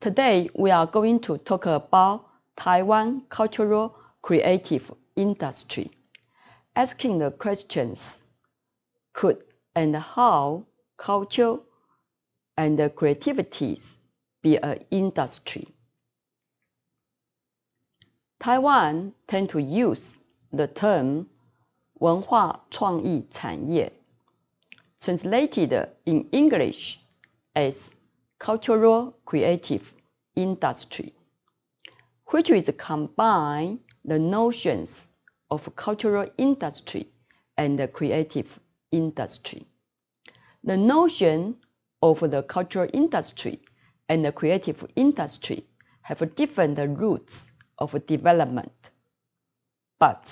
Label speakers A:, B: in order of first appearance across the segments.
A: Today, we are going to talk about Taiwan cultural creative industry, asking the questions, could and how culture and creativity be an industry? Taiwan tend to use the term 文化创意产业, translated in English as cultural creative industry, which is combine the notions of cultural industry and the creative industry. The notion of the cultural industry and the creative industry have different roots of development, but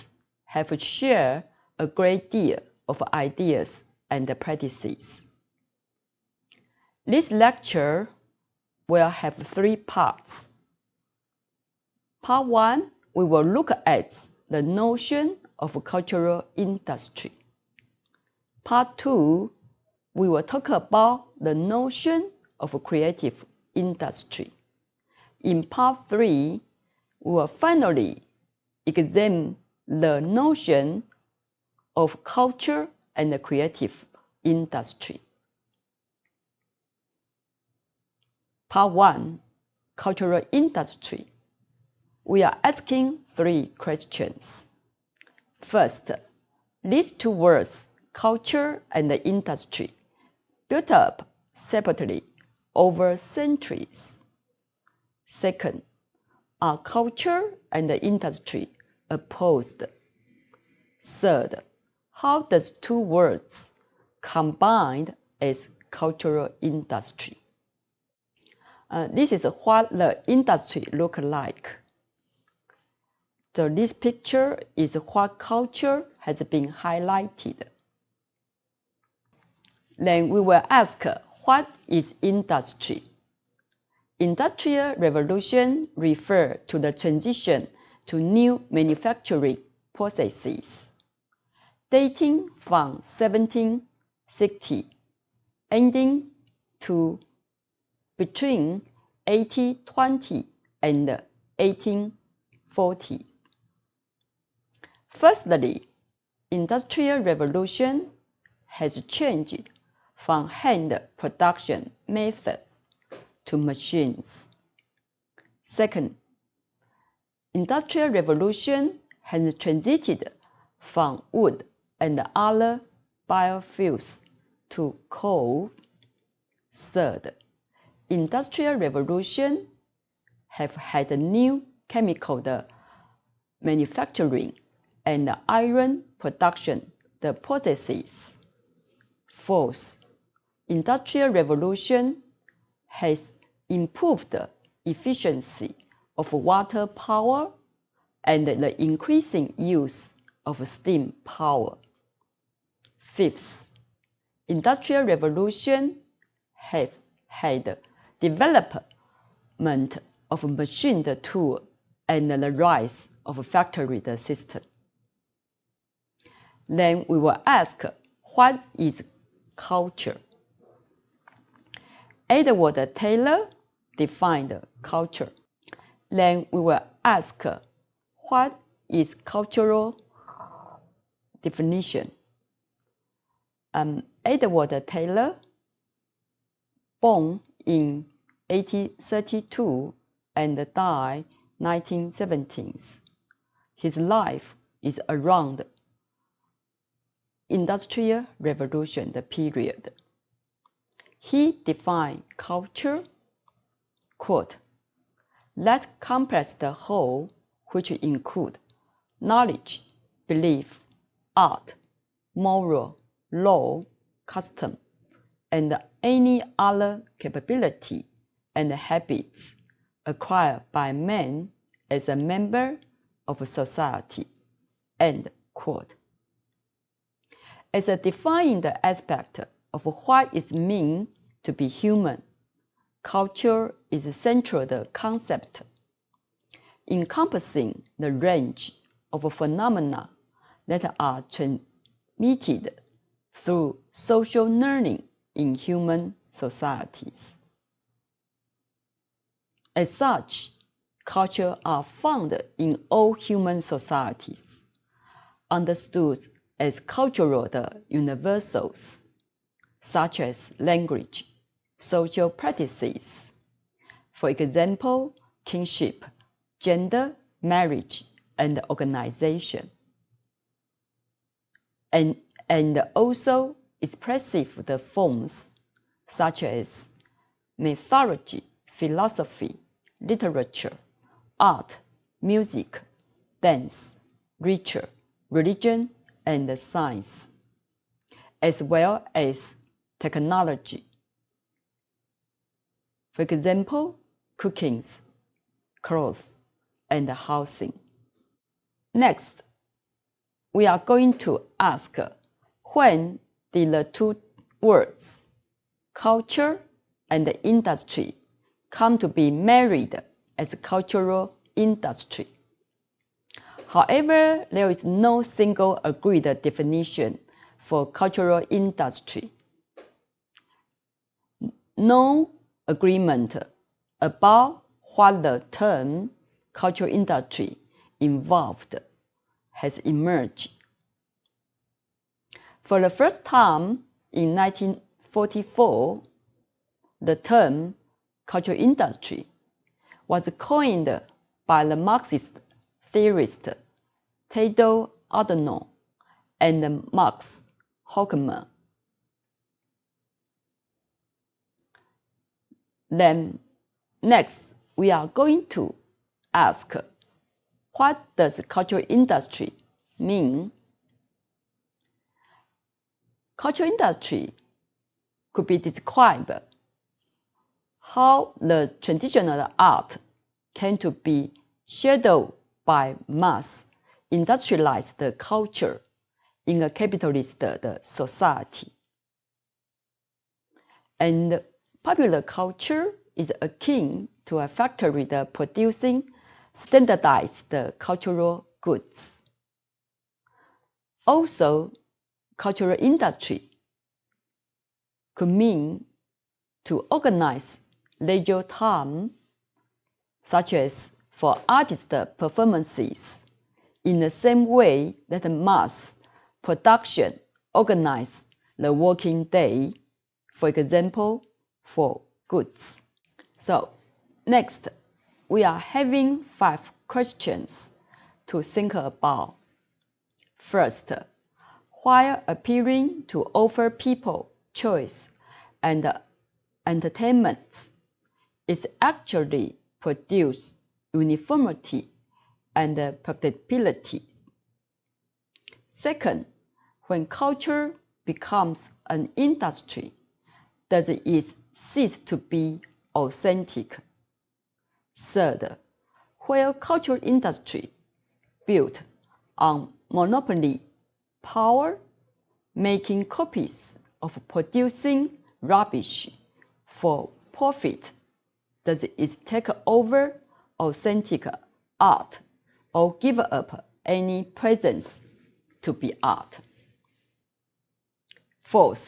A: have shared a great deal of ideas and practices. This lecture will have 3 parts. Part 1, we will look at the notion of cultural industry. Part 2, we will talk about the notion of creative industry. In Part 3, we will finally examine the notion of culture and the creative industry. Part 1, cultural industry. We are asking 3 questions. First, these 2 words, culture and the industry, built up separately over centuries. Second, are culture and the industry opposed? Third, how does 2 words combined as cultural industry? This is what the industry looks like. So this picture is what culture has been highlighted. Then we will ask, what is industry? Industrial revolution refers to the transition to new manufacturing processes, dating from 1760, ending to between 1820 and 1840. Firstly, industrial revolution has changed from hand production method to machines. Second, industrial revolution has transited from wood and other biofuels to coal. Third, industrial revolution have had new chemical manufacturing and iron production processes. Fourth, industrial revolution has improved the efficiency of water power and the increasing use of steam power. Fifth, industrial revolution has had development of machine tool and the rise of factory system. Then we will ask, what is culture? Edward Taylor defined culture. Then we will ask, what is cultural definition? Edward Taylor, born in 1832 and died 1917. His life is around Industrial Revolution, the period. He defined culture, quote, that complex the whole which include knowledge, belief, art, moral, law, custom, and any other capability and habits acquired by man as a member of society, end quote. As a defined aspect of what it means to be human, culture is a central concept, encompassing the range of phenomena that are transmitted through social learning in human societies. As such, culture are found in all human societies, understood as cultural universals, such as language, social practices, for example, kinship, gender, marriage, and organization, and also expressive forms such as mythology, philosophy, literature, art, music, dance, literature, religion, and science, as well as technology. For example, cooking, clothes, and housing. Next, we are going to ask, when did the two words, culture and industry, come to be married as a cultural industry? However, there is no single agreed definition for cultural industry. No agreement about what the term cultural industry involved has emerged. For the first time in 1944, the term cultural industry was coined by the Marxist theorist Theodor Adorno and Max Horkheimer. Then, next, we are going to ask, what does cultural industry mean? Cultural industry could be described how the traditional art came to be shadowed by mass industrialized culture in a capitalist society. And popular culture is akin to a factory producing standardized cultural goods. Also, cultural industry could mean to organize leisure time, such as for artist performances, in the same way that mass production organizes the working day, for example, for goods. So, next, we are having 5 questions to think about. First, while appearing to offer people choice and entertainment, it actually produces uniformity and predictability. Second, when culture becomes an industry, does it cease to be authentic? Third, where cultural industry built on monopoly power, making copies of producing rubbish for profit, does it take over authentic art or give up any presence to be art? Fourth,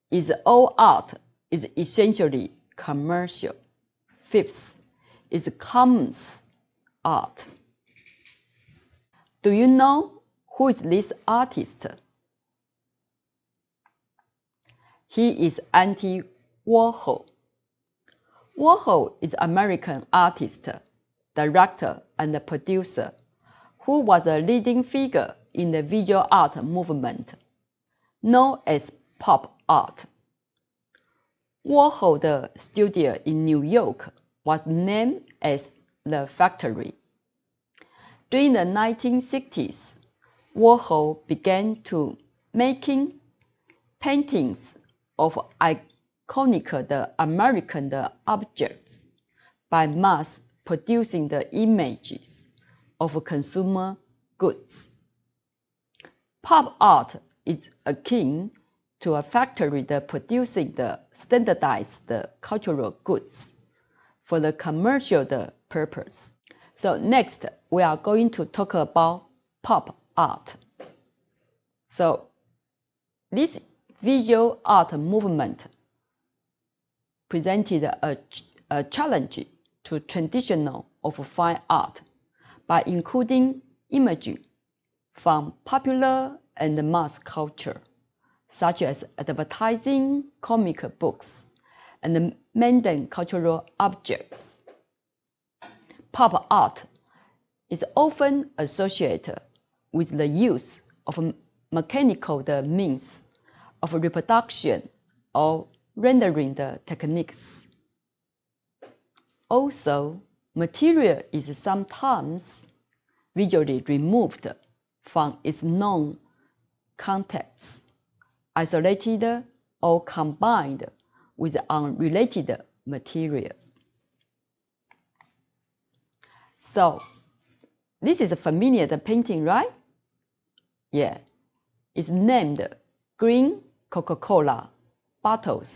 A: is all art is essentially commercial? Fifth, is commons art? Do you know who is this artist? He is Andy Warhol. Warhol is an American artist, director, and producer who was a leading figure in the visual art movement, known as pop art. Warhol's studio in New York was named as The Factory. During the 1960s, Warhol began to making paintings of iconic American objects by mass producing the images of consumer goods. Pop art is akin to a factory producing the standardized cultural goods for the commercial purpose. So next, we are going to talk about pop art. So this visual art movement presented a challenge to traditional of fine art by including imagery from popular and mass culture, such as advertising, comic books, and mundane cultural objects. Pop art is often associated with the use of mechanical means of reproduction or rendering techniques. Also, material is sometimes visually removed from its known context, isolated or combined with unrelated material. So, this is a familiar painting, right? Yeah, it's named Green Coca-Cola Bottles,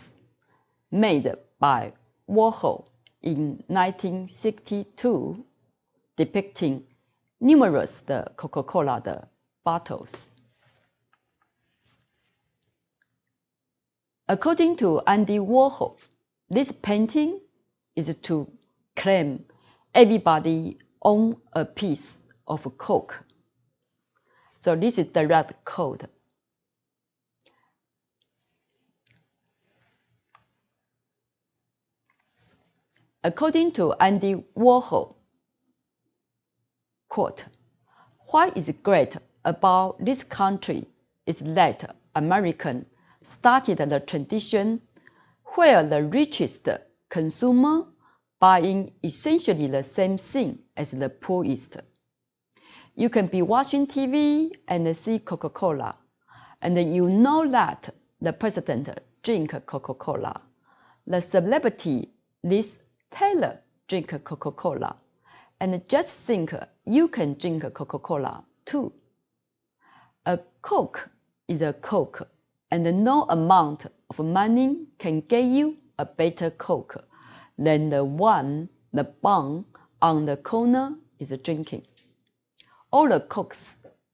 A: made by Warhol in 1962, depicting numerous Coca-Cola bottles. According to Andy Warhol, this painting is to claim everybody owns a piece of Coke. So this is direct quote. According to Andy Warhol, quote, "What is great about this country is that Americans started the tradition where the richest consumer buying essentially the same thing as the poorest. You can be watching TV and see Coca-Cola, and you know that the president drinks Coca-Cola. The celebrity Liz Taylor drinks Coca-Cola, and just think you can drink Coca-Cola too. A Coke is a Coke, and no amount of money can get you a better Coke than the one the bum on the corner is drinking. All the Cokes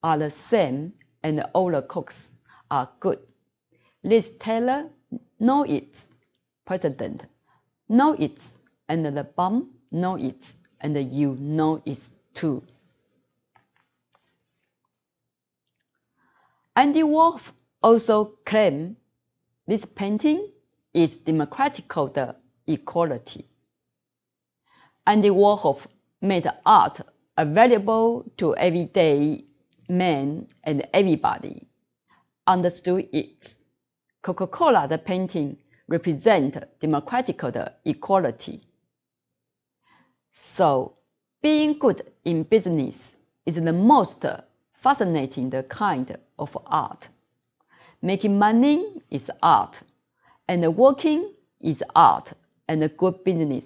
A: are the same, and all the Cokes are good. Liz Taylor knows it, President knows it, and the bum knows it, and you know it too." Andy Warhol also claimed this painting is democratical equality. Andy Warhol made art available to everyday men, and everybody understood it. Coca-Cola painting represents democratic equality. So, being good in business is the most fascinating kind of art. Making money is art, and working is art, and good business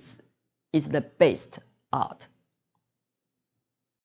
A: is the best art.